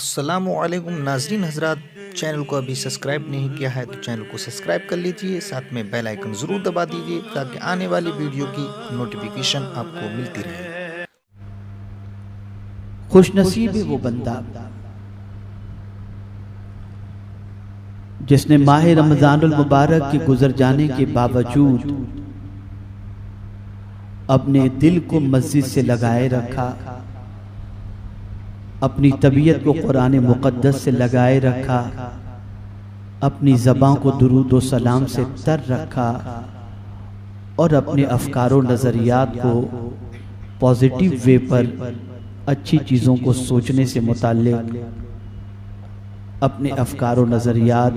अस्सलामुअलैकुम नाजरीन हजरात, चैनल को अभी सब्सक्राइब नहीं किया है तो चैनल को सब्सक्राइब कर लीजिए, साथ में बेल आइकन ज़रूर दबा दीजिए ताकि आने वाली वीडियो की नोटिफिकेशन आपको मिलती रहे। खुशनसीब है वो बंदा जिसने माह रमज़ानुल मुबारक के गुजर जाने के बावजूद अपने दिल को मस्जिद से लगाए रखा, अपनी तबीयत को कुरान मुक़द्दस से लगाए रखा, अपनी ज़बान को दुरूद व सलाम से तर रखा और अपने अफकार व नज़रियात को पॉजिटिव वे पर अच्छी चीज़ों को सोचने से मुताल्लिक अपने अफकार व नज़रियात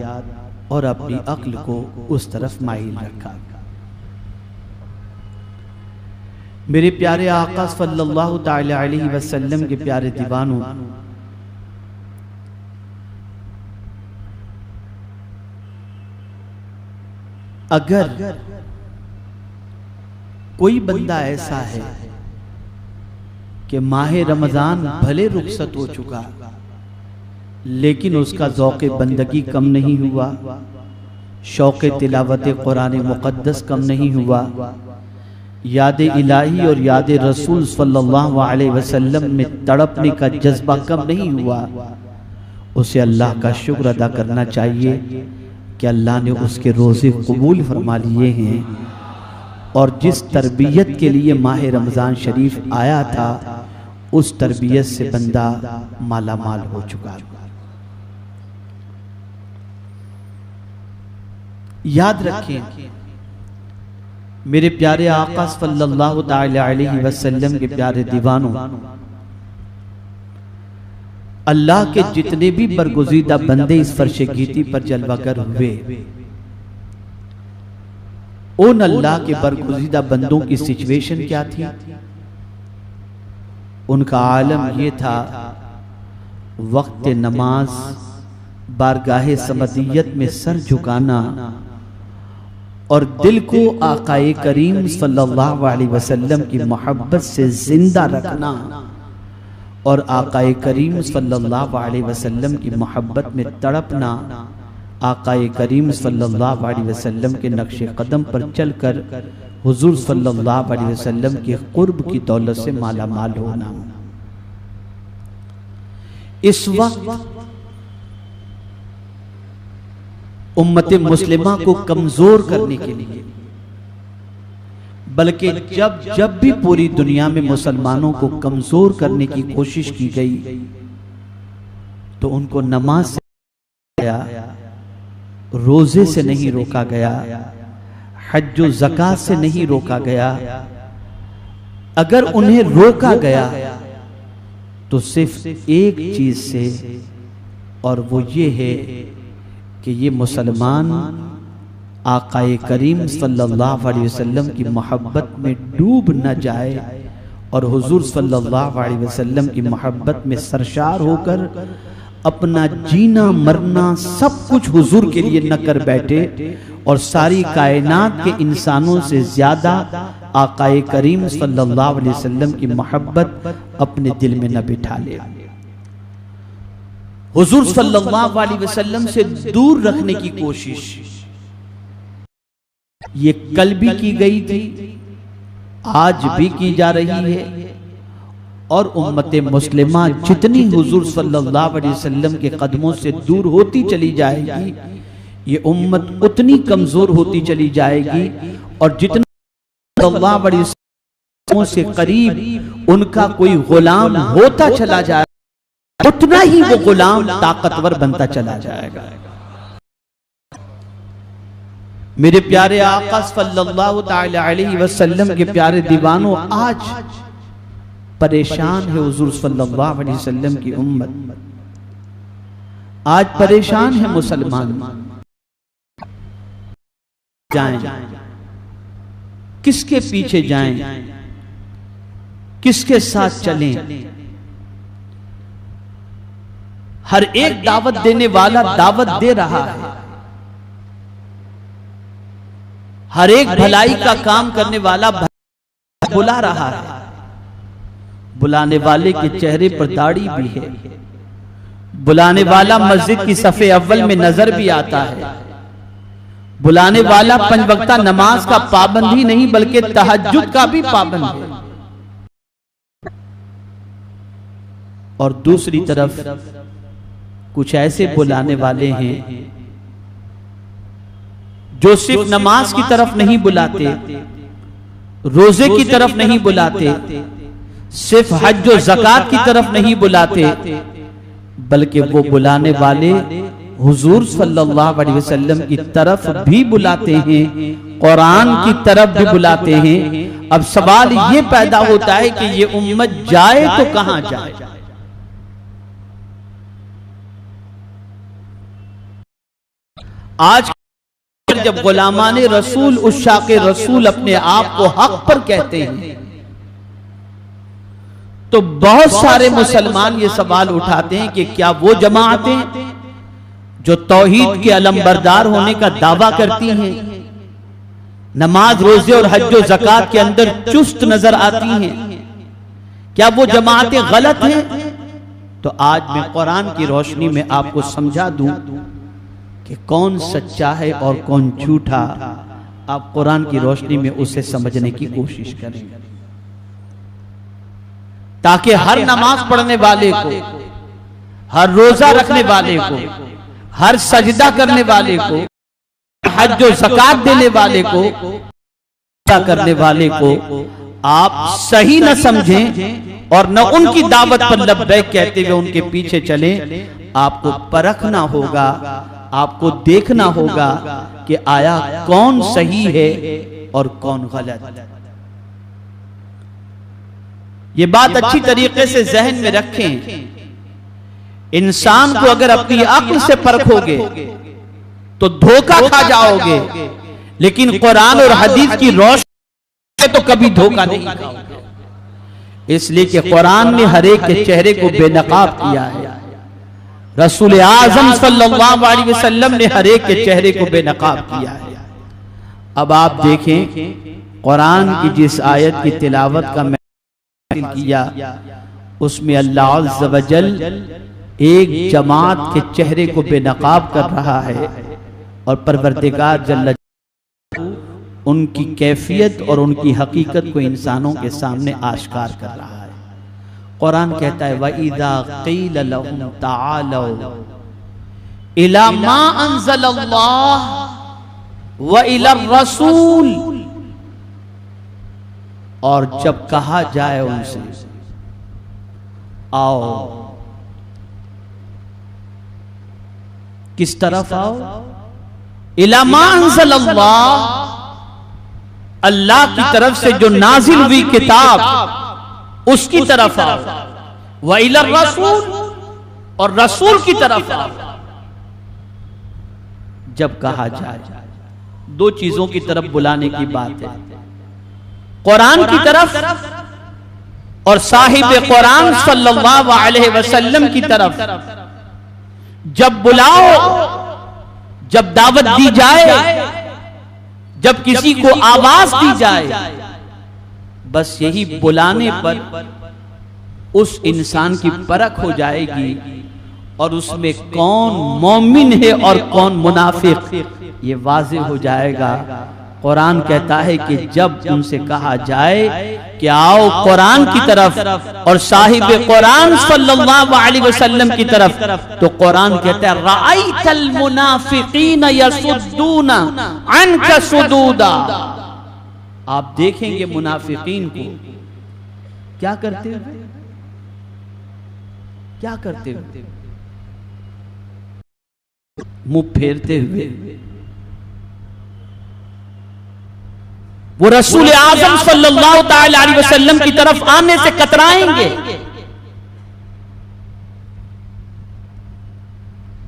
और अपनी अक्ल को उस तरफ माइल रखा। मेरे प्यारे आका सल्लल्लाहु तआला अलैहि वसल्लम के प्यारे दीवानों, अगर कोई बंदा ऐसा है कि माह रमज़ान भले रुखसत हो चुका लेकिन उसका ज़ौक़ बंदगी कम नहीं हुआ, शौक़ तिलावत कुरान मुक़द्दस कम नहीं हुआ, याद इलाही और याद रसूल सल्लल्लाहु अलैहि वसल्लम में तड़पने का जज्बा कम नहीं हुआ, उसे अल्लाह का शुक्र अदा करना चाहिए कि अल्लाह ने उसके रोज़े कबूल फरमा लिए हैं और जिस तरबियत के लिए माह रमज़ान शरीफ आया था उस तरबियत से बंदा माला माल हो चुका। याद रखें मेरे प्यारे आका सल्लल्लाहु तआला अलैहि वसल्लम के प्यारे दीवानों, अल्लाह के जितने भी बरगुज़ीदा बंदे इस फर्शे गीती पर जलवागर हुए, उन अल्लाह के बरगुज़ीदा बंदों की सिचुएशन क्या थी? उनका आलम ये था, वक्त नमाज बारगाहे समदियत में सर झुकाना और दिल को आकाए करीम सल्लल्लाहु अलैहि वसल्लम की मोहब्बत से जिंदा रखना और आकाए करीम सल्लल्लाहु अलैहि वसल्लम की मोहब्बत में तड़पना, आकाए करीम सल्लल्लाहु अलैहि वसल्लम के नक्शे कदम पर चलकर हुजूर सल्लल्लाहु अलैहि वसल्लम के कुर्ब की दौलत से माला माल होना। इस वक्त उम्मत मुस्लिमा को कमजोर करने के लिए, बल्कि जब जब भी पूरी दुनिया में मुसलमानों को कमजोर करने की कोशिश की गई तो उनको नमाज से गया, रोजे से नहीं रोका गया, हज व ज़कात से नहीं रोका गया। अगर उन्हें रोका गया तो सिर्फ एक चीज से, और वो ये है कि ये मुसलमान आकाए करीम सल्लल्लाहु अलैहि वसल्लम की मोहब्बत में डूब न जाए और हुजूर सल्लल्लाहु अलैहि वसल्लम की मोहब्बत में सरशार होकर अपना जीना मरना सब कुछ हुजूर के लिए न कर बैठे और सारी कायनात के इंसानों से ज्यादा आकाए करीम सल्लल्लाहु अलैहि वसल्लम की मोहब्बत अपने दिल में न बिठा ले। हुजूर सल्लल्लाहु अलैहि वसल्लम से दूर रखने की कोशिश ये कल भी की गई थी, आज भी की जा रही है और उम्मत मुस्लिमा जितनी हुजूर सल्लल्लाहु अलैहि वसल्लम के कदमों से दूर होती चली जाएगी, ये उम्मत उतनी कमजोर होती चली जाएगी और जितना सल्लल्लाहु अलैहि वसल्लम से करीब उनका कोई गुलाम होता चला जाए उतना ही वो गुलाम ताकतवर बनता चला जाएगा। मेरे प्यारे आका सल्लल्लाहु तआला अलैहि वसल्लम के प्यारे दीवानों, आज परेशान है हुजूर सल्लल्लाहु अलैहि वसल्लम की उम्मत, आज परेशान है मुसलमान। जाएं, किसके पीछे जाएं, किसके साथ चलें? हर एक दावत देने वाला दावत दे रहा है, हर एक भलाई का काम करने वाला बुला रहा है, बुलाने वाले के चेहरे पर दाढ़ी भी है, बुलाने वाला मस्जिद की सफ़े अव्वल में नजर भी आता है। बुलाने वाला पंज वक्ता नमाज का पाबंद ही नहीं बल्कि तहज्जुद का भी पाबंद है। और दूसरी तरफ कुछ ऐसे बुलाने वाले हैं जो सिर्फ नमाज की तरफ नहीं बुलाते, रोजे की तरफ नहीं बुलाते, सिर्फ हज और ज़कात की तरफ नहीं बुलाते, बल्कि वो बुलाने वाले हुजूर सल्लल्लाहु अलैहि वसल्लम की तरफ भी बुलाते हैं, कुरान की तरफ भी बुलाते हैं। अब सवाल ये पैदा होता है कि ये उम्मत जाए तो कहां जाए? आज जब गुलामाने रसूल उशाके रसूल अपने आप को हक पर कहते हैं तो बहुत सारे मुसलमान ये सवाल उठाते हैं कि क्या वो जमाअतें जो तौहीद के अलमबरदार होने का दावा करती हैं, नमाज रोजे और हज और ज़कात के अंदर चुस्त नजर आती हैं, क्या वो जमाअतें गलत हैं? तो आज मैं कुरान की रोशनी में आपको समझा दूं कि कौन सच्चा है और कौन झूठा। आप कुरान की रोशनी में उसे समझने की कोशिश करें ताकि हर नमाज पढ़ने वाले को, हर रोजा रखने वाले को, हर सजदा करने वाले को, हज और ज़कात देने वाले को, करने वाले को आप सही न समझें और न उनकी दावत पर लब्बैक कहते हुए उनके पीछे चलें। आपको परखना होगा, आपको देखना होगा कि आया कौन सही है और कौन गलत। ये बात अच्छी तरीके से जहन में रखें। इंसान को अगर अपनी अक्ल से परखोगे तो धोखा खा जाओगे, लेकिन कुरान और हदीस की रोशनी से तो कभी धोखा नहीं खाओगे। इसलिए कि कुरान ने हर एक के चेहरे को बेनकाब किया है, रसूल आजम सल्लल्लाहु अलैहि वसल्लम ने हर एक के चेहरे को बेनकाब किया है। अब आप देखें कुरान की जिस आयत की तिलावत का मैं किया उसमें अल्लाह अज़्ज़ व जल एक जमात के चेहरे को बेनकाब कर रहा है और परवरदिगार जल्ल उनकी कैफियत और उनकी हकीकत को इंसानों के सामने आश्कार कर रहा है। कुरान कहता है वइज़ा क़ील लहुम तआलौ इला मा अंज़लल्लाह व इला रसूल, और जब कहा जाए उनसे आओ, किस तरफ आओ? इला मा अंज़लल्लाह, अल्लाह की तरफ से जो नाजिल हुई किताब उसकी तरफ आओ, व इला रसूल, और रसूल की तरफ आओ। जब कहा जाए, दो चीजों की तरफ बुलाने की बात है, कुरान की तरफ और साहिब कुरान सल्लल्लाहु अलैहि वसल्लम की तरफ। जब बुलाओ, जब दावत दी जाए, जब किसी को आवाज दी जाए, बस यही बुलाने पर उस इंसान की परख हो जाएगी और उसमें कौन मोमिन है और कौन मुनाफिक ये वाज़ेह हो जाएगा। कुरान कहता है कि जब उनसे कहा जाए कि आओ कुरान की तरफ और साहिब कुरान सल्लल्लाहु अलैहि वसल्लम की तरफ, तो कुरान कहता है राइतल मुनाफिकीन यसुद्दूना अन्का सुदूदा, आप देखेंगे मुनाफिकीन को क्या करते हुए, क्या करते हुए, मुंह फेरते हुए। वो रसूल आज़म सल्लल्लाहु ताला अलैहि वसल्लम की तरफ आने से कतराएंगे,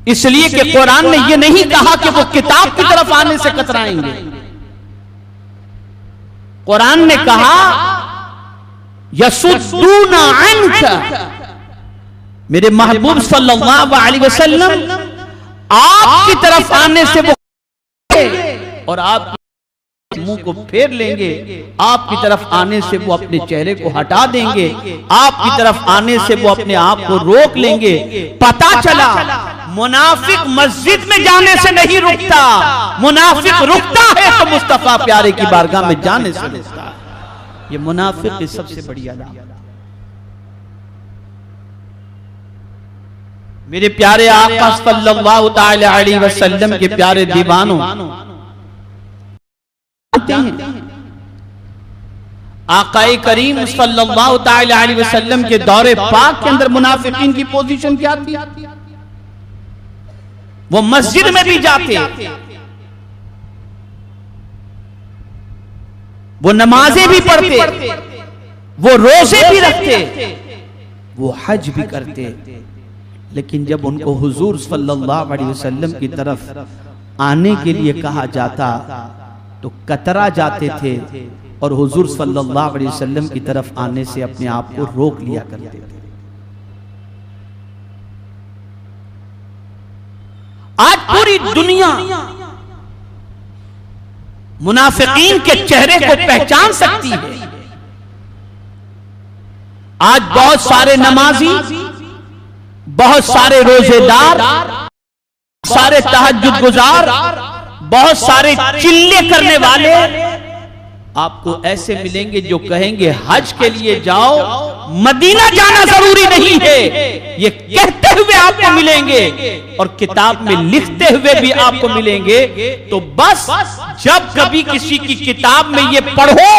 इसलिए कि कुरान ने यह नहीं कहा कि वो किताब की तरफ आने से कतराएंगे। कुरान ने कहा यसुद्दूना अन्का, मेरे महबूब सल्लल्लाहु अलैहि वसल्लम आपकी तरफ आने से वो और आप मुंह को फेर लेंगे, आपकी तरफ आने से वो अपने चेहरे को हटा देंगे, आपकी तरफ आने से वो अपने आप को रोक लेंगे। पता चला मुनाफिक मस्जिद में जाने से नहीं रुकता, मुनाफिक रुकता है तो मुस्तफा प्यारे की बारगाह में जाने से रुकता है। ये मुनाफिक की सबसे बड़ी अलामत। मेरे प्यारे आका सल्लल्लाहु ताला अलैहि वसल्लम के प्यारे दीवानों, आकाए करीम सल्लल्लाहु ताला अलैहि वसल्लम के दौरे पाक के अंदर मुनाफिकीन की पोजीशन क्या थी? वो मस्जिद में भी जाते, वो नमाजें भी पढ़ते, वो रोजे भी रखते, वो हज भी करते, लेकिन जब उनको हुजूर सल्लल्लाहु अलैहि वसल्लम की तरफ आने के लिए कहा जाता तो कतरा जाते थे और हुजूर सल्लल्लाहु अलैहि वसल्लम की तरफ आने से अपने आप को रोक लिया करते थे। आज पूरी दुनिया मुनाफिकीन के चेहरे को पहचान सकती है। आज बहुत सारे नमाजी, बहुत सारे रोजेदार, सारे तहज्जुद गुजार, बहुत सारे चिल्ले करने वाले आपको ऐसे मिलेंगे जो कहेंगे हज के लिए जाओ, मदीना जाना जरूरी नहीं है, ये कहते हुए आपको मिलेंगे और किताब में लिखते हुए भी आपको मिलेंगे। तो बस जब कभी किसी की किताब में ये पढ़ो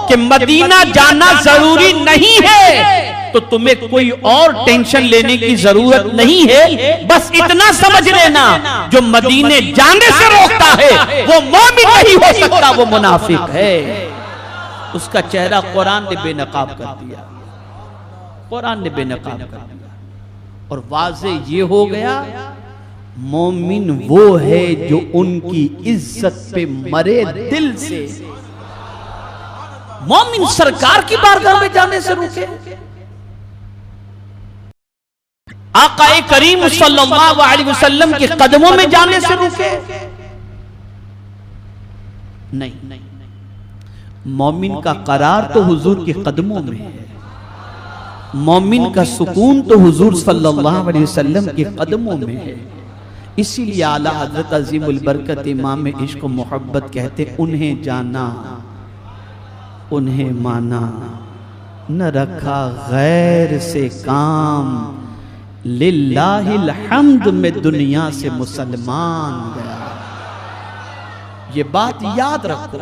कि मदीना जाना जरूरी नहीं है तो तुम्हें कोई और टेंशन लेने की जरूरत नहीं है। बस इतना समझ लेना, जो मदीने जाने से रोकता है वो मोमिन नहीं हो सकता, वो मुनाफिक है। उसका चेहरा कुरान ने बेनकाब कर दिया, कुरान ने बेनकाब कर दिया। और वाज़े ये हो गया, मोमिन वो है जो उनकी इज्जत पे मरे दिल से। मोमिन सरकार की बारगाह में जाने से रुके, आकाए करीम सल्लल्लाहु अलैहि वसल्लम के कदमों में जाने से रुके नहीं। मोमिन का करार तो हुजूर के कदमों में है, मोमिन का सुकून तो हुजूर सल्लल्लाहु अलैहि वसल्लम के कदमों में है। इसीलिए आला हजरत अजीमुल बरकत इमाम इश्क मोहब्बत कहते, उन्हें जाना उन्हें माना, न रखा गैर से काम, लिल्लाहिल हम्द में दुनिया से मुसलमान गया। ये बात याद रखो।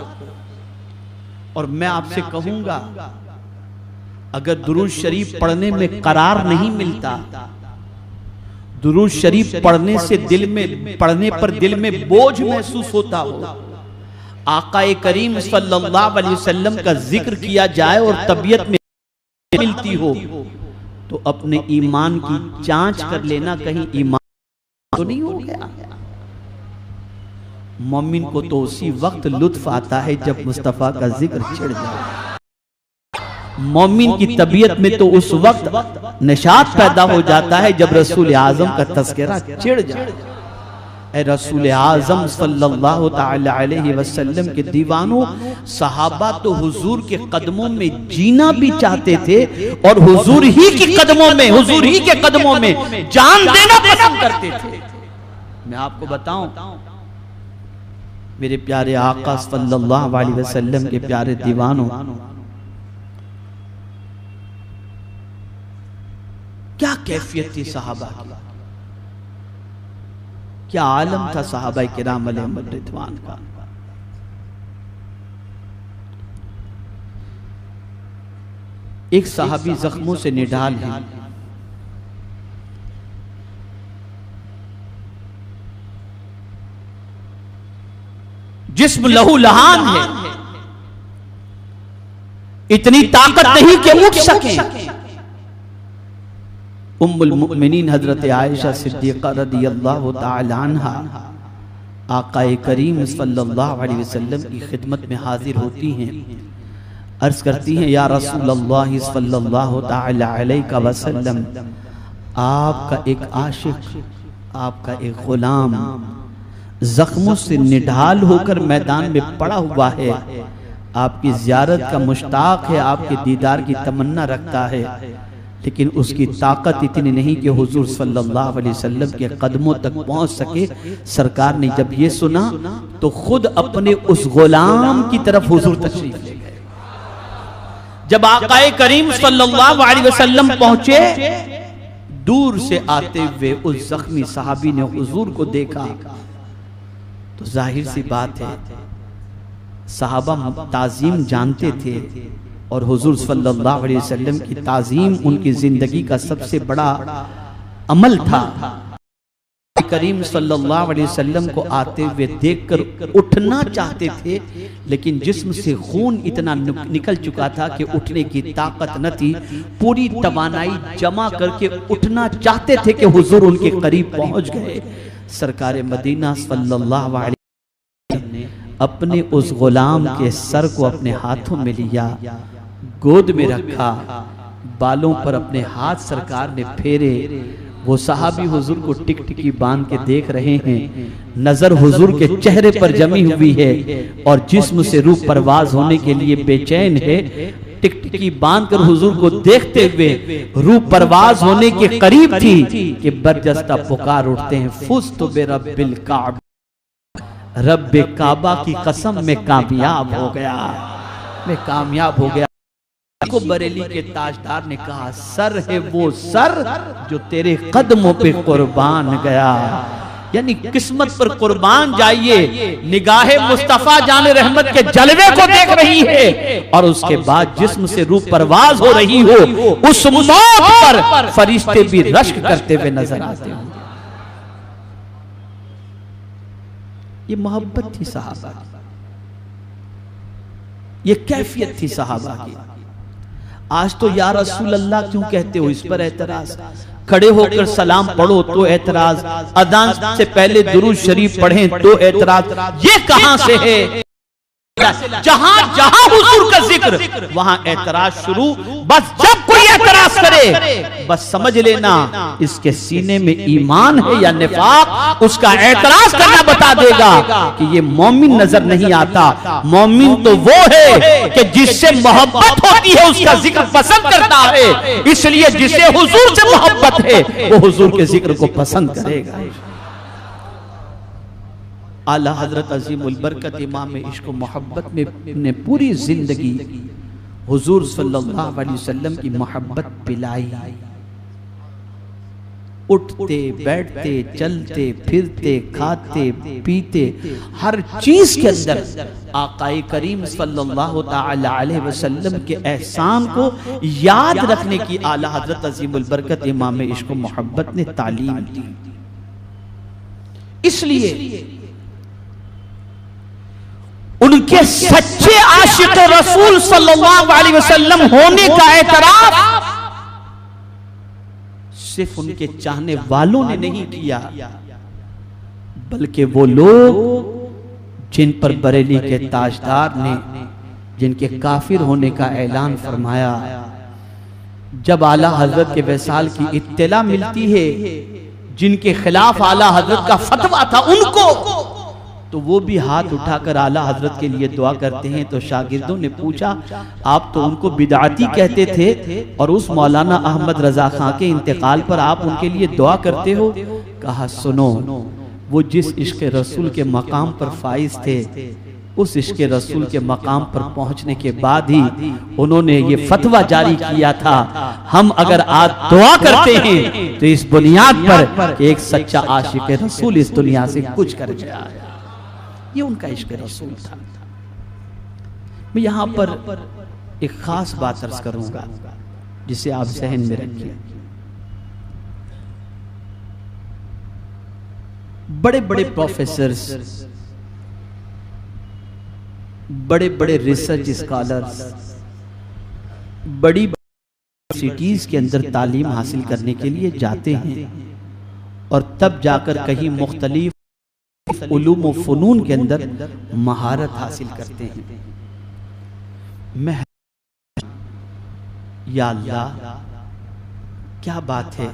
और मैं आपसे कहूंगा, अगर दुरूद शरीफ पढ़ने में करार नहीं मिलता, दुरूद शरीफ पढ़ने से दिल में, पढ़ने पर दिल में बोझ महसूस होता हो, आकाए करीम सल्लल्लाहु अलैहि वसल्लम का जिक्र किया जाए और तबीयत में मिलती हो, तो अपने ईमान की जांच कर लेना, कहीं ईमान तो नहीं हो गया। मोमिन को तो उसी वक्त लुत्फ आता है जब मुस्तफा का जिक्र छिड़ जाए। मोमिन की तबीयत में तो उस वक्त निशात पैदा हो जाता है जब रसूल आजम का तज़किरा छिड़ जाए। ए रसूल आजम सल्लल्लाहु ताला अलैहि वसल्लम के दीवानों, सहाबा तो हुजूर के कदमों में जीना भी चाहते थे और हुजूर ही के कदमों में, हुजूर ही के कदमों में जान देना पसंद करते थे। मैं आपको बताऊं, मेरे प्यारे आका सल्लल्लाहु अलैहि वसल्लम के प्यारे दीवानों, क्या कैफियत थी सहाबा की, क्या आलम था सहाबा किराम अलैहिम रिदवान का। एक सहाबी जख्मों से निढाल है, जिस्म लहू लहान है, इतनी ताकत नहीं कि उठ सके। उम्मुल मुमिनीन हजरत आयशा सिद्दीक़ा रदियल्लाहु ताला अन्हा आकाए करीम सल्लल्लाहु अलैहि वसल्लम की खिदमत में हाजिर होती हैं, अर्ज करती हैं, या रसूलल्लाह सल्लल्लाहु ताला अलैहि वसल्लम, आपका एक आशिक, आपका एक गुलाम जख्मों से निढाल होकर मैदान में पड़ा हुआ है, आपकी ज़ियारत का मुश्ताक है, आपके दीदार की तमन्ना रखता है, लेकिन उसकी ताकत इतनी नहीं कि हुजूर सल्लल्लाहु अलैहि वसल्लम के कदमों तक पहुंच सके। सरकार ने जब ये सुना तो खुद अपने उस गुलाम की तरफ हुजूर तशरीफ ले गए। जब आकाए करीम सल्लल्लाहु अलैहि वसल्लम पहुंचे, दूर से आते हुए उस जख्मी सहाबी ने हुजूर को देखा तो जाहिर सी बात है सहाबा ताजीम जानते थे और हुजूर सल्लल्लाहु अलैहि वसल्लम की ताजीम उनकी जिंदगी का सबसे बड़ा अमल था। करीम सल्लल्लाहु अलैहि वसल्लम को आते हुए देखकर उठना चाहते थे, लेकिन जिस्म से खून इतना निकल चुका था कि उठने की ताकत न थी। पूरी तवानाई जमा करके उठना चाहते थे कि हुजूर उनके करीब पहुंच गए। सरकार मदीना सल्लल्लाहु अलैहि वसल्लम ने अपने उस गुलाम के सर को अपने हाथों में लिया, गोद में रखा, बालों पर अपने हाथ सरकार ने फेरे। वो सहाबी हुजूर को टिकटिकी बांध के देख रहे हैं, नजर हुजूर के चेहरे पर जमी हुई है और जिस्म से रूह परवाज होने के लिए बेचैन है। टिकटिकी बांधकर हुजूर को देखते हुए रूह परवाज होने के करीब थी कि बरजस्ता पुकार उठते हैं, फुज़्तु बिरब्बिल काबा, रब्बे काबा की कसम में कामयाब हो गया, मैं कामयाब हो गया। को बरेली के ताजदार ने कहा, सर है वो सर जो तेरे कदमों पे कुर्बान गया। यानी किस्मत पर कुर्बान जाइए, निगाहे मुस्तफा जाने रहमत के जलवे को देख रही है और उसके बाद जिस्म से रूह परवाज हो रही हो, उस मौत पर फरिश्ते भी रश्क करते हुए नजर आते हैं। ये मोहब्बत थी सहाबा की, ये कैफियत थी सहाबा की। आज तो या रसूल अल्लाह क्यों कहते हो, इस पर एतराज। खड़े होकर सलाम पढ़ो तो एतराज, अजान से पहले दुरूद शरीफ पढ़ें तो एतराज। ये कहां से है? जहां जहां हुजूर का जिक्र वहां एतराज शुरू। बस जब कोई एतराज करे बस समझ लेना इसके सीने में ईमान है या निफाक। उसका एतराज करना बता देगा कि ये मोमिन नजर नहीं आता। मोमिन तो वो है कि जिससे मोहब्बत होती है उसका जिक्र पसंद करता है, इसलिए जिसे हुजूर से मोहब्बत है वो हुजूर के जिक्र को पसंद करेगा। आला हजरत अजीमुल बरकत इमाम इश्क व मोहब्बत में ने पूरी जिंदगी हुजूर सल्लल्लाहु अलैहि वसल्लम की मोहब्बत पिलाई। उठते बैठते चलते फिरते खाते पीते हर चीज के अंदर आकाए करीम सल्लल्लाहु ताला अलैहि वसल्लम के एहसान को याद रखने की आला हजरत अजीमुल बरकत इमाम इश्क व मोहब्बत ने तालीम दी। इसलिए उनके सच्चे आशिक रसूल सल्लल्लाहु अलैहि वसल्लम होने का एतराफ सिर्फ उनके चाहने वालों ने नहीं किया, बल्कि वो लोग जिन पर बरेली के ताजदार ने जिनके काफिर होने का ऐलान फरमाया, जब आला हजरत के वसाल की इत्तला मिलती है, जिनके खिलाफ आला हजरत का फतवा था उनको, तो वो भी हाथ उठाकर आला हजरत के लिए दुआ करते हैं। तो शागिर्दों ने पूछा, आप तो उनको बिदअती कहते थे और उस मौलाना अहमद रजा खां के इंतकाल पर आप उनके लिए दुआ करते हो। कहा, सुनो, वो जिस इश्क रसूल के मकाम पर फाइज थे, उस इश्क रसूल के मकाम पर पहुंचने के बाद ही उन्होंने ये फतवा जारी किया था, हम अगर आज दुआ करते हैं तो इस बुनियाद पर कि एक सच्चा आशिक रसूल इस दुनिया से कुछ कर गया। ये उनका इश्क रसूल था। मैं यहां पर एक खास बात अर्ज करूंगा जिसे आप जहन में रखिए। बड़े बड़े प्रोफेसर्स, बड़े बड़े रिसर्च स्कॉलर्स बड़ी यूनिवर्सिटीज के अंदर तालीम हासिल करने के लिए जाते हैं और तब जाकर कहीं मुख्तलिफ उलूम व फनून के अंदर महारत हासिल करते हैं। मैं या अल्लाह क्या बात है,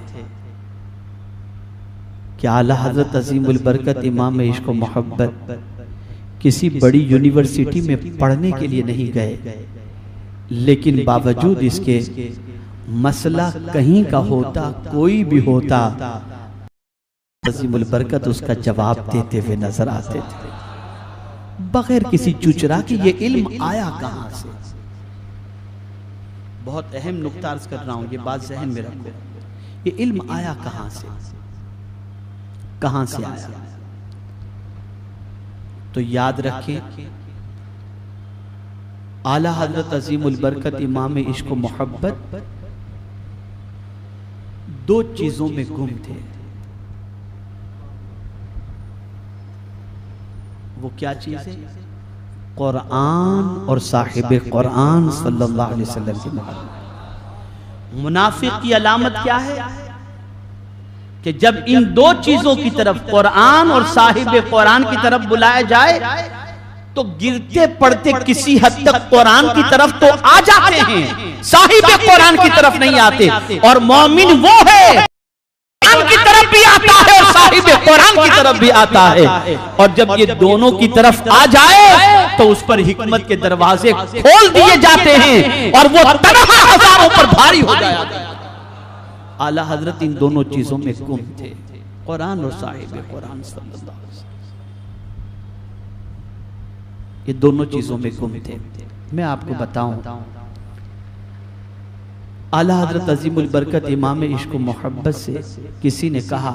कि आला हजरत अजीमुल बरकत इमाम इश्क व मोहब्बत किसी बड़ी यूनिवर्सिटी में पढ़ने के लिए नहीं गए, लेकिन बावजूद इसके मसला कहीं का होता, कोई भी होता, अजीमुल बरकत उसका जवाब देते हुए नजर आते थे, बगैर किसी चुचरा कि ये इल्म आया कहां से। बहुत अहम नुक्ता अर्ज कर रहा हूं, ये बात जहन में रखो। ये इल्म आया कहां से, कहां से आया? तो याद रखें, आला हजरत अजीमुल बरकत इमाम इश्क व मोहब्बत दो चीजों में गुम थे। वो क्या चीज है? कुरान और साहिब कुरान सल्लल्लाहु अलैहि वसल्लम की मोहब्बत। मुनाफिक की अलामत क्या है? कि जब इन दो चीजों की तरफ, कुरान और साहिब कुरान की तरफ बुलाया जाए, तो गिरते पड़ते किसी हद तक कुरान की तरफ तो आ जाते हैं, साहिब कुरान की तरफ नहीं आते। और मोमिन वो है कुरान की तरफ भी आता है और साहिब कुरान की तरफ भी आता है। और जब ये दोनों की तरफ आ जाए तो उस पर हिकमत के दरवाजे खोल दिए जाते हैं और वो तनहा हजारों पर भारी हो जाता है। आला हजरत इन दोनों चीजों में गुम थे, कुरान और साहिब कुरान सल्लल्लाहु अलैहि वसल्लम, ये दोनों चीजों में गुम थे। मैं आपको बताऊं, आला हजरत अजीमुल बरकत इमाम इश्क व मोहब्बत से किसी ने कहा,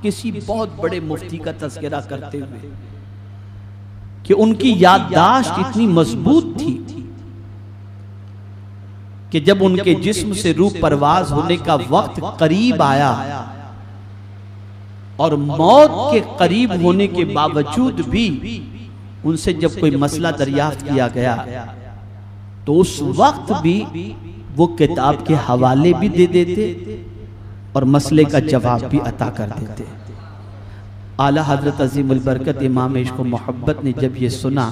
किसी बहुत बड़े मुफ्ती का तज़किरा करते हुए, कि उनकी याददाश्त इतनी मजबूत थी कि जब उनके जिस्म से रूह परवाज होने का वक्त करीब आया और मौत के करीब होने के बावजूद भी उनसे जब कोई मसला दरियाफ्त किया गया तो उस वक्त भी वो किताब के हवाले भी दे देते और मसले का जवाब भी अता कर देते। आला हजरत अजीमुल बरकत इमाम इश्क व मोहब्बत ने जब ये सुना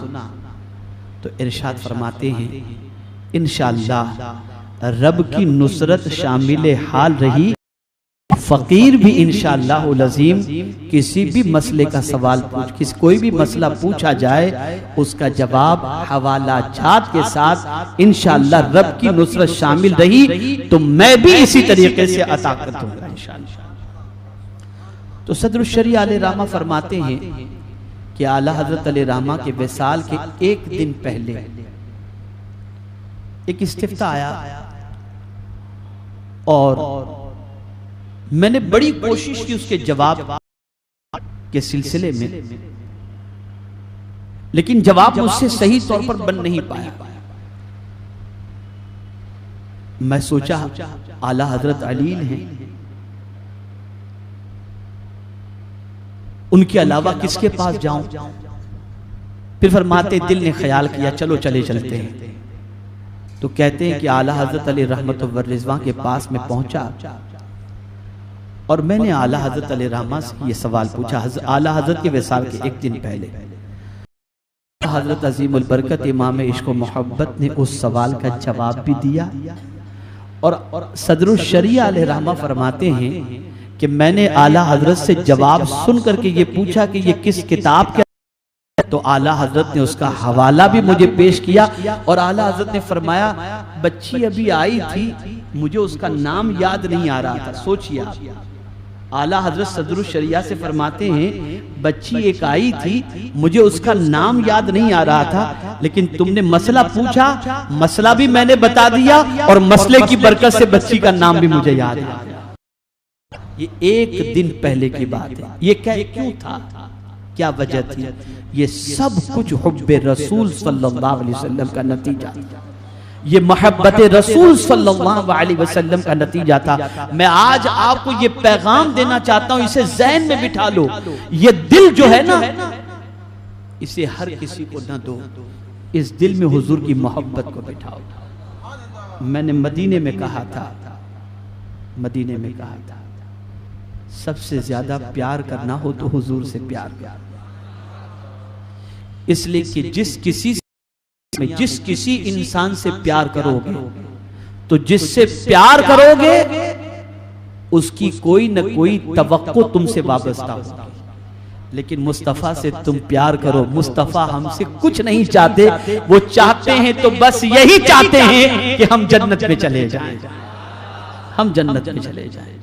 तो इरशाद फरमाते हैं, इंशाअल्लाह रब की नुसरत शामिल हाल रही, फकीर भी इंशाअल्लाह अज़ीम किसी भी मसले का सवाल कोई भी मसला पूछा जाए उसका जवाब हवाला जात के साथ इंशाअल्लाह रब की नुसरत शामिल रही तो मैं भी इसी तरीके से अता कर दूंगा इंशाअल्लाह। तो सदरुल शरीअह आले रहमा फरमाते हैं कि आला हजरत आले रहमा के विसाल के एक दिन पहले एक इस्तिफ्ता आया और मैंने बड़ी कोशिश की उसके जवाब के सिलसिले में, लेकिन जवाब मुझसे सही तौर पर बन नहीं पाया। मैं सोचा आला हजरत अलील हैं, उनके अलावा किसके पास जाऊं? फिर फरमाते दिल ने ख्याल किया चलो चले चलते हैं। तो कहते हैं कि आला हजरत अली रहमत व रिज़वान के पास में पहुंचा और मैंने आला हजरत अली रहमा से ये सवाल पूछा, आला हजरत के विसाल के एक दिन पहले। हजरत अजीमुल बरकत इमाम इश्क व मोहब्बत ने उस सवाल का जवाब भी दिया और सदरुल शरीअह आले रहमा फरमाते हैं कि मैंने आला हजरत से जवाब सुन करके ये पूछा कि ये किस किताब के, तो आला हजरत ने उसका हवाला भी मुझे पेश किया और आला हजरत ने फरमाया बच्ची अभी आई थी, मुझे उसका नाम याद नहीं आ रहा था। सोचिए आला हजरत सदरुल शरीअह से फरमाते हैं बच्ची एक आई थी, मुझे उसका नाम याद नहीं आ रहा था, लेकिन तुमने मसला पूछा, मसला भी मैंने बता दिया और मसले की बरकत से बच्ची का नाम भी मुझे याद आ गया। ये एक दिन पहले की बात है। ये क्यों था, क्या वजह थी? ये सब कुछ हुब्बे रसूल सल्लल्लाहु अलैहि वसल्लम का नतीजा था, ये मोहब्बत रसूल सल्लल्लाहु अलैहि वसल्लम का नतीजा था। मैं आज आपको ये पैगाम देना चाहता हूं, इसे ज़हन में बिठा लो। ये दिल जो है ना, इसे हर किसी को न दो, इस दिल में हुजूर की मोहब्बत को बिठाओ। मैंने मदीने में कहा था, मदीने में कहा था सबसे ज्यादा प्यार करना हो तो हुजूर से प्यार कर, इसलिए कि जिस किसी इंसान से प्यार करोगे तो जिससे प्यार करोगे उसकी कोई न कोई तवक्को तुमसे वाबस्ता होगी। लेकिन मुस्तफ़ा से तुम प्यार करो, मुस्तफ़ा हमसे कुछ नहीं चाहते, वो चाहते हैं तो बस यही चाहते हैं कि हम जन्नत में चले जाएं, हम जन्नत में चले जाएं,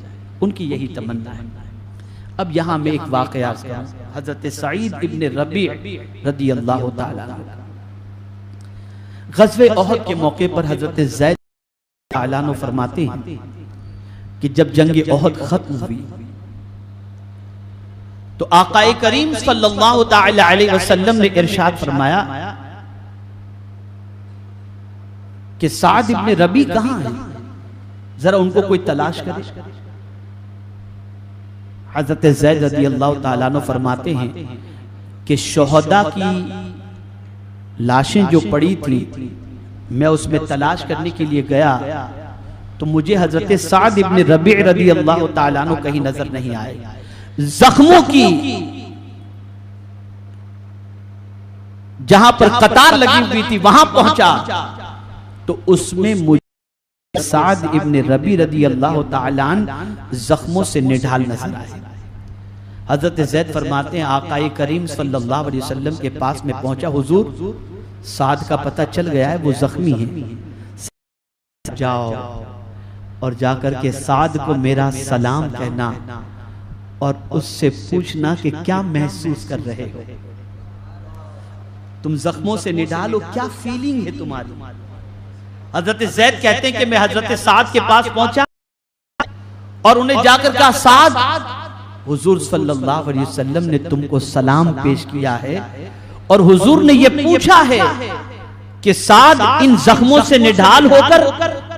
उनकी यही तमन्ना है। अब यहां में एक वाकया हजरत सईद इब्न रबी रदी अल्लाह ताला ग़ज़वे उहद के मौके पर हजरत ज़ैद ताला अन्हु फरमाते हैं कि जब जंग उहद खत्म हुई तो आकाए करीम सल्लल्लाहु ताला अलैहि वसल्लम ने इरशाद फरमाया कि साद इब्न रबी कहां है, जरा उनको कोई तलाश करे। हजरत ज़ैद रज़ी अल्लाह ताला अन्हु फरमाते हैं कि शुहदा की लाशें जो पड़ी थी, मैं उसमें तलाश करने के लिए गया तो मुझे हजरत साद इब्न रबी रज़ी अल्लाह ताला अन्हु कहीं नजर नहीं आए। जख्मों की जहां पर कतार लगी हुई थी वहां पहुंचा तो उसमें मुझे साद इब्न रबी रज़ी अल्लाह ताला अन्हु जख्मों से निढाल नजर आए। हजरत ज़ैद फरमाते हैं आकाए करीम सल्लल्लाहु अलैहि वसल्लम के पास में पहुंचा, हुजूर साद का पता चल गया है वो जख्मी है, जाओ और जाकर के साद को मेरा सलाम कहना और उससे पूछना कि क्या महसूस कर रहे हो, तुम जख्मों से निढालो, क्या फीलिंग है तुम्हारी। हजरत ज़ैद कहते हैं कि मैं हजरत साद के पास पहुंचा और उन्हें जाकर कहा साद, हुजूर सल्लल्लाहु अलैहि वसल्लम ने तुमको सलाम पेश किया है और हुजूर ने यह पूछा है कि साद इन जख्मों से निढाल होकर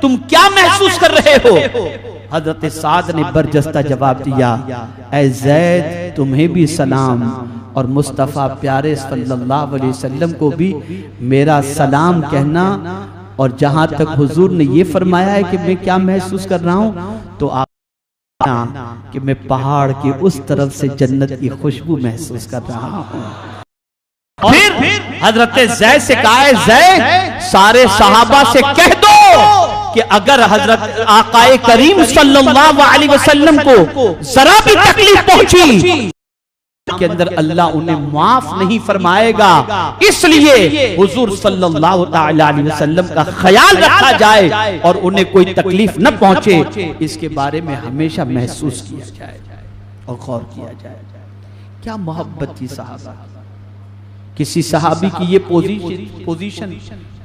तुम क्या महसूस कर रहे हो। हजरत साद ने बरजस्ता जवाब दिया, ऐ ज़ैद तुम्हें भी सलाम और मुस्तफ़ा प्यारे सल्लल्लाहु अलैहि वसल्लम को भी मेरा सलाम कहना। और जहां तक हुजूर ने ये फरमाया है कि मैं क्या महसूस कर रहा हूं, तो आप कि मैं पहाड़ की उस तरफ से जन्नत की खुशबू महसूस कर रहा हूं। फिर हजरत ज़ैद से कहा है, ज़ैद सारे सहाबा से कह दो कि अगर हजरत आकाए करीम सल्लल्लाहु अलैहि वसल्लम को जरा भी तकलीफ पहुंची के अंदर अल्लाह उन्हें माफ नहीं फरमाएगा, इसलिए हुजूर सल्लल्लाहु ताला अलैहि वसल्लम का ख्याल रखा जाए और उन्हें कोई तकलीफ न पहुंचे, इसके बारे में हमेशा महसूस किया जाए और गौर किया जाए। क्या मोहब्बत थी सहाबा। किसी सहाबी की ये पोजीशन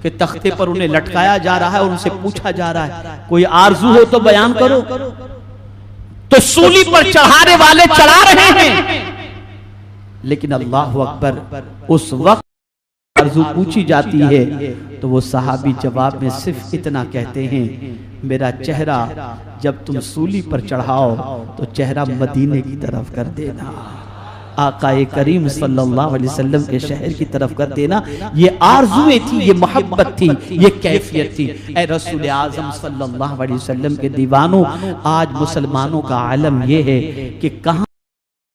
के तख्ते पर उन्हें लटकाया जा रहा है और उनसे पूछा जा रहा है कोई आरजू हो तो बयान करो, तो सूली पर चढ़ाने वाले चढ़ा रहे हैं, लेकिन अल्लाह अकबर उस वक्त आरज़ू पूछी जाती है तो वो सहाबी जवाब में सिर्फ इतना कहते हैं, मेरा चेहरा जब तुम सूली पर चढ़ाओ तो चेहरा मदीने की तरफ कर देना, आकाए करीम सल्लल्लाहु अलैहि वसल्लम के शहर की तरफ कर देना। ये आरज़ुएं थी, ये मोहब्बत थी, ये कैफियत थी। ऐ रसूल आज़म सल्लल्लाहु अलैहि वसल्लम के दीवानों, आज मुसलमानों का आलम ये है कि कहाँ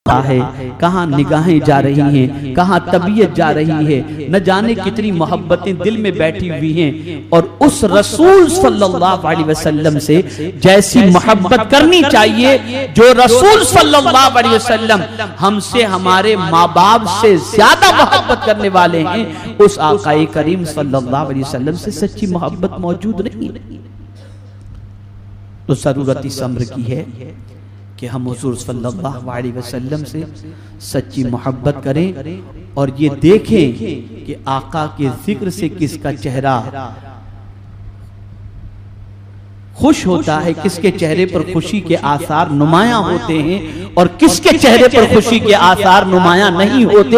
है, कहाँ निगाहें जा रही हैं, कहाँ तबीयत जा रही है, न जाने कितनी मोहब्बतें दिल में बैठी हुई हैं। और उस रसूल सल्लल्लाहु अलैहि वसल्लम से जैसी मोहब्बत करनी चाहिए, जो रसूल सल्लल्लाहु अलैहि वसल्लम हमसे हमारे माँ बाप से ज्यादा मोहब्बत करने वाले हैं, उस आकाए करीम सल्लल्लाहु अलैहि वसल्लम से सच्ची मोहब्बत मौजूद नहीं। तो जरूरत इस अम्र की है कि हम हुजूर सल्लल्लाहु अलैहि वसल्लम से सच्ची मोहब्बत करें और ये देखें कि आका के जिक्र से किसका चेहरा खुश होता है, किसके चेहरे पर खुशी के आसार नुमायां होते हैं और किसके चेहरे पर खुशी के आसार नुमायां नहीं होते।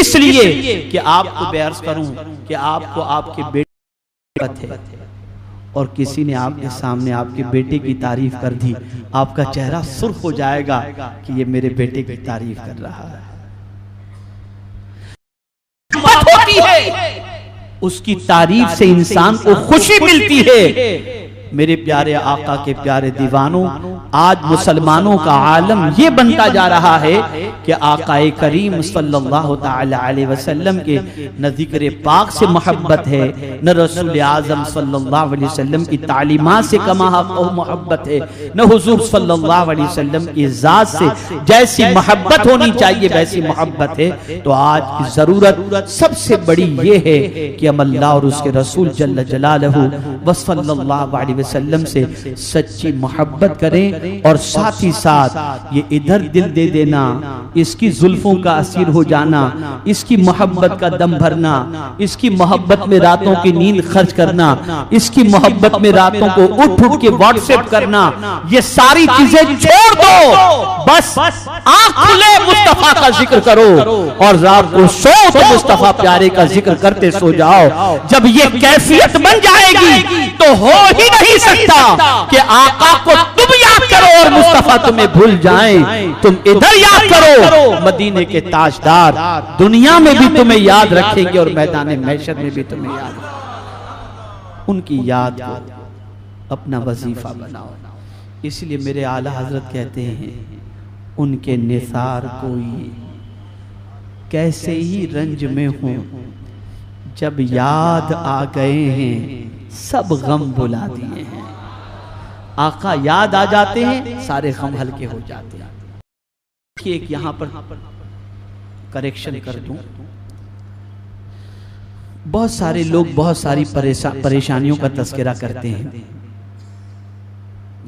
इसलिए कि आपको बेअर्ज करूं कि आपको आपके बेटे है और किसी ने आपके सामने आपके बेटे की तारीफ कर दी, आपका चेहरा सुर्ख हो जाएगा कि ये मेरे बेटे की तारीफ कर रहा है। बात होती है उसकी तारीफ से इंसान को खुशी मिलती है, मेरे प्यारे आका के प्यारे दीवानों, आज मुसलमानों का आलम ये बनता जा रहा है कि आकाए करीम सल्लल्लाहु ताला अलैहि वसल्लम के न ज़िक्र पाक से मोहब्बत है, न रसूल आज़म सल्लल्लाहु अलैहि वसल्लम की तालीमात से कमा मोहब्बत है, न हुजूर सल्लल्लाहु अलैहि वसल्लम की ज़ात से जैसी मोहब्बत होनी चाहिए वैसी मोहब्बत है। तो आज की ज़रूरत सबसे बड़ी ये है कि हम अल्लाह और उसके रसूल जल्ल जलालहू व सल्लल्लाहु अलैहि वसल्लम से सच्ची मोहब्बत करें, और साथ ही साथ ये इधर दिल दे देना, इसकी जुल्फों का असीर हो जाना, इसकी मोहब्बत का दम भरना, इसकी मोहब्बत में रातों की नींद खर्च करना, इसकी मोहब्बत में रातों को उठ उठ के व्हाट्सएप करना, ये सारी चीजें छोड़ दो। बस आंख खुले मुस्तफा का जिक्र करो और रात को सो तो मुस्तफा प्यारे का जिक्र करते सो जाओ। जब ये कैफियत बन जाएगी तो हो ही नहीं सकता कि आका को तुम याद करो और मुस्तफा तुम्हें भूल जाए। तुम इधर याद करो, मदीने के ताजदार दुनिया में भी तुम्हें याद रखेंगे और मैदान महशर में भी तुम्हें याद। उनकी याद को अपना वजीफा बनाओ। इसलिए मेरे आला हजरत कहते हैं, उनके निसार कोई कैसे ही रंज में हूं, जब याद आ गए हैं सब गम भुला दिए हैं। आका याद आ जाते हैं, सारे गम हल्के हो जाते हैं। एक यहां पर करेक्शन कर दूं, बहुत सारे लोग बहुत सारी परेशानियों का तस्करा करते हैं,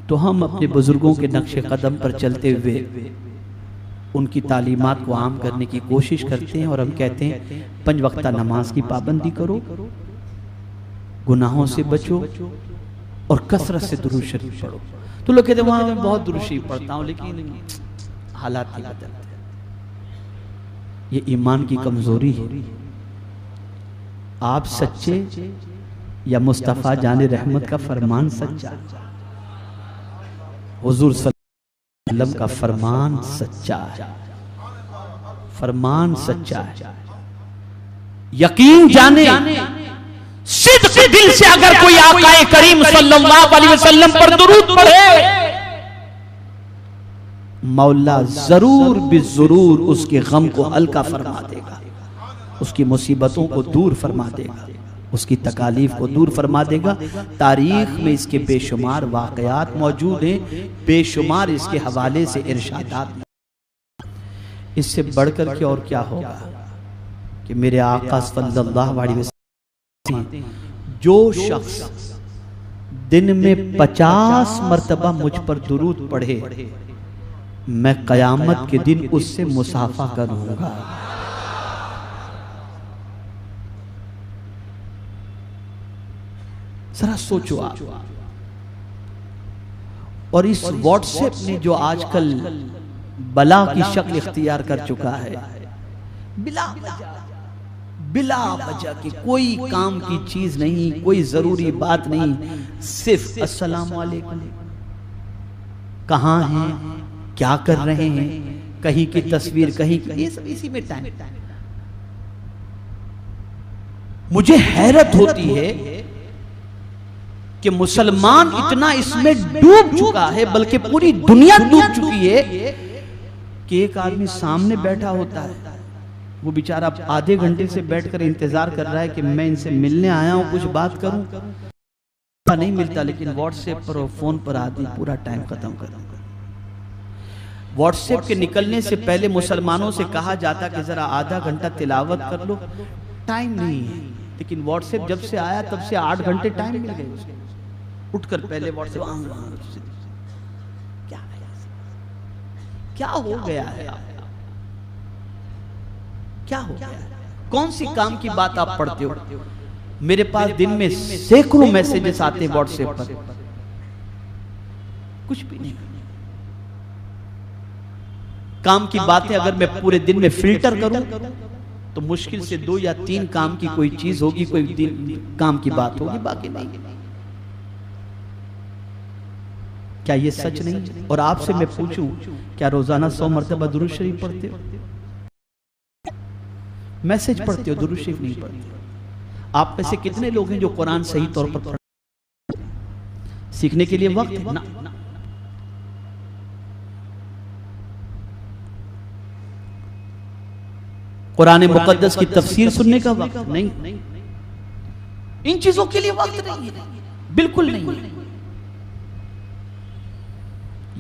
तो हम अपने बुजुर्गों के नक्शे कदम पर चलते हुए उनकी तालीमात को आम करने की कोशिश करते हैं। और हम कहते हैं 5 वक्ता नमाज की पाबंदी करो, गुनाहों से बचो और कसरत से दुरूद शरीफ पढ़ो। तो लोग कहते हैं वहां मैं बहुत दुरूद शरीफ पढ़ता हूं, लेकिन हालात नहीं बदलते। ये ईमान की कमजोरी है। आप सच्चे या मुस्तफा जाने रहमत का फरमान सच्चा, हुजूर सल्लल्लाहु अलैहि वसल्लम का फरमान सच्चा है, फरमान सच्चा है। यकीन जाने सिद्क़ दिल से अगर कोई आकाए करीम सल्लल्लाहु अलैहि वसल्लम पर दुरूद पढ़े, मौला जरूर बिजरूर उसके गम को हल्का फरमा देगा, उसकी मुसीबतों को दूर फरमा देगा, उसकी तकालीफ को दूर फरमा देगा। तारीख में इसके बेशुमार वाकयात मौजूद हैं, बेशुमार इसके हवाले से इरशादात। इससे बढ़कर के और क्या होगा कि मेरे आका सल्लल्लाहु अलैहि वसल्लम, जो शख्स दिन में 50 मर्तबा मुझ पर दुरूद पढ़े, मैं कयामत के दिन उससे मुसाफा करूंगा। जरा सोचो आप। और इस व्हाट्सएप ने जो आजकल बला की शक्ल इख्तियार कर चुका है, बिला वजह की कोई काम की चीज नहीं, कोई जरूरी बात नहीं, सिर्फ अस्सलाम वालेकुम, कहां हैं, क्या कर रहे हैं, कहीं की तस्वीर, कहीं की, ये सब इसी में टाइम। मुझे हैरत होती है कि मुसलमान इतना इसमें डूब चुका है, बल्कि पूरी दुनिया डूब चुकी है कि एक आदमी सामने बैठा होता है, वो बेचारा आधे घंटे से बैठकर इंतजार कर रहा है कि मैं इनसे मिलने आया हूं, कुछ बात करूं, नहीं मिलता, लेकिन व्हाट्सएप पर और फोन पर आदमी पूरा टाइम खत्म कर दूंगा। व्हाट्सएप के निकलने से पहले मुसलमानों से कहा जाता कि जरा आधा घंटा तिलावत कर लो, टाइम नहीं है, लेकिन व्हाट्सएप जब से आया तब से 8 घंटे टाइम मिल गए उसको। उठकर पहले व्हाट्सएप, क्या हो गया है, क्या हो गया है? कौन सी काम की बात आप पढ़ते हो? मेरे पास दिन में सैकड़ों मैसेजेस आते हैं व्हाट्सएप पर, कुछ भी नहीं। काम की बातें अगर मैं पूरे दिन में फिल्टर करूं तो मुश्किल से 2 या 3 काम की कोई चीज होगी, कोई काम की बात होगी, बाकी नहीं। क्या ये सच नहीं? और आपसे मैं पूछूं, क्या रोजाना 100 मरतबा दुरूद शरीफ पढ़ते हो? मैसेज पढ़ते हो, दुरूद शरीफ नहीं पढ़ते? आप में से कितने लोग हैं जो कुरान सही तौर पर पढ़ते? सीखने के लिए वक्त है ना। कुरान मुकद्दस की तफसीर सुनने का वक्त नहीं, इन चीजों के लिए वक्त नहीं है, बिल्कुल नहीं।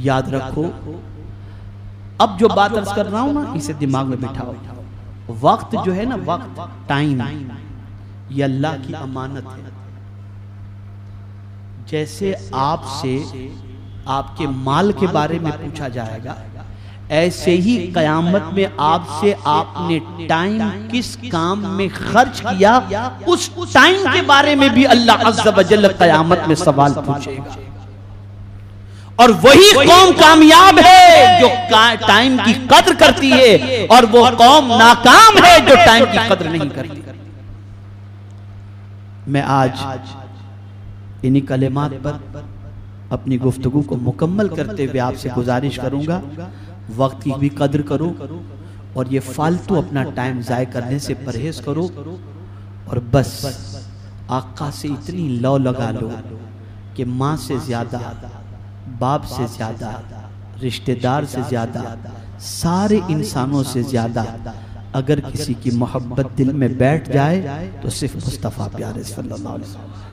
याद रखो, अब जो बात अर्ज कर रहा हूं ना, इसे दिमाग में बिठाओ। वक्त जो है ना, वक्त, टाइम, ये अल्लाह की अमानत है। जैसे आपसे आपके माल के बारे में पूछा जाएगा, ऐसे ही कयामत में आपसे आपने टाइम किस काम में खर्च किया, उस टाइम के बारे में भी अल्लाह अज़्ज़ व जल्ल कयामत में सवाल पूछेगा। और वही कौम कामयाब है जो टाइम की कद्र करती है, और वो कौम नाकाम है जो टाइम की कद्र नहीं करती। मैं आज इन्हीं कलेमात पर अपनी गुफ्तगू को मुकम्मल करते हुए आपसे गुजारिश करूंगा, वक्त की भी कद्र करो और ये फालतू अपना टाइम जाय करने से परहेज करो। और बस आका से इतनी लौ लगा लो कि माँ से ज्यादा, बाप से ज्यादा, रिश्तेदार से ज्यादा, सारे इंसानों से ज्यादा अगर किसी की मोहब्बत दिल में बैठ जाए तो सिर्फ मुस्तफ़ा प्यारे सल्लल्लाहु अलैहि वसल्लम।